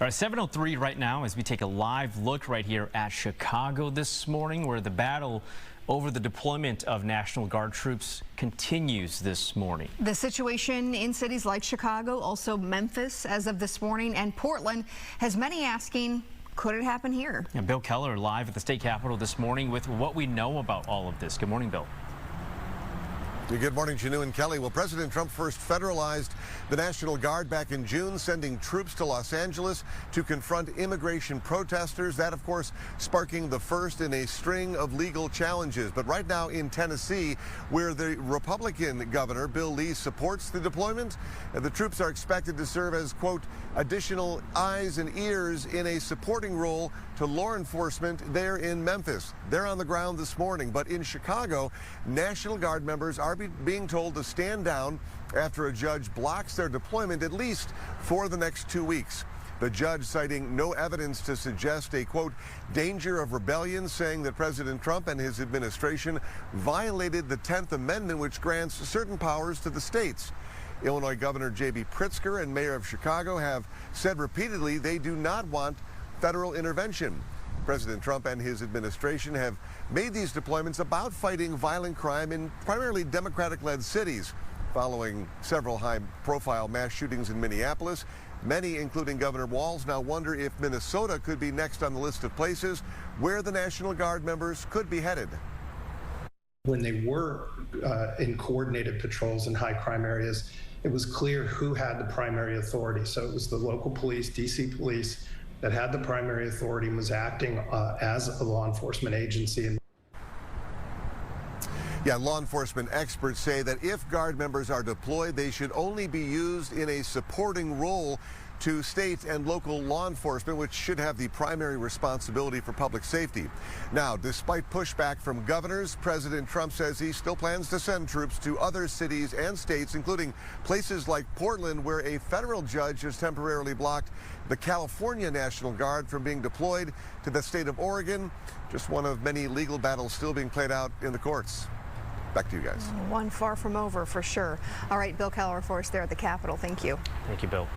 All right, 7:03 right now as we take a live look right here at Chicago this morning, where the battle over the deployment of National Guard troops continues this morning. The situation in cities like Chicago, also Memphis as of this morning, and Portland has many asking, could it happen here? And Bill Keller live at the state capitol this morning with what we know about all of this. Good morning, Bill. Good morning, Janu and Kelly. Well, President Trump first federalized the National Guard back in June, sending troops to Los Angeles to confront immigration protesters. That, of course, sparking the first in a string of legal challenges. But right now in Tennessee, where the Republican governor, Bill Lee, supports the deployment, the troops are expected to serve as, quote, additional eyes and ears in a supporting role to law enforcement there in Memphis. They're on the ground this morning. But in Chicago, National Guard members are being told to stand down after a judge blocks their deployment at least for the next 2 weeks. The judge citing no evidence to suggest a, quote, danger of rebellion, saying that President Trump and his administration violated the 10th Amendment, which grants certain powers to the states. Illinois Governor J.B. Pritzker and Mayor of Chicago have said repeatedly they do not want federal intervention. President Trump and his administration have made these deployments about fighting violent crime in primarily Democratic-led cities, following several high-profile mass shootings in Minneapolis. Many, including Governor Walz, now wonder if Minnesota could be next on the list of places where the National Guard members could be headed. When they were in coordinated patrols in high crime areas, it was clear who had the primary authority. So it was the local police, DC police, that had the primary authority and was acting as a law enforcement agency. Yeah, law enforcement experts say that if Guard members are deployed, they should only be used in a supporting role to state and local law enforcement, which should have the primary responsibility for public safety. Now, despite pushback from governors, President Trump says he still plans to send troops to other cities and states, including places like Portland, where a federal judge has temporarily blocked the California National Guard from being deployed to the state of Oregon. Just one of many legal battles still being played out in the courts. Back to you guys. One far from over, for sure. All right, Bill Keller for us there at the Capitol. Thank you. Thank you, Bill.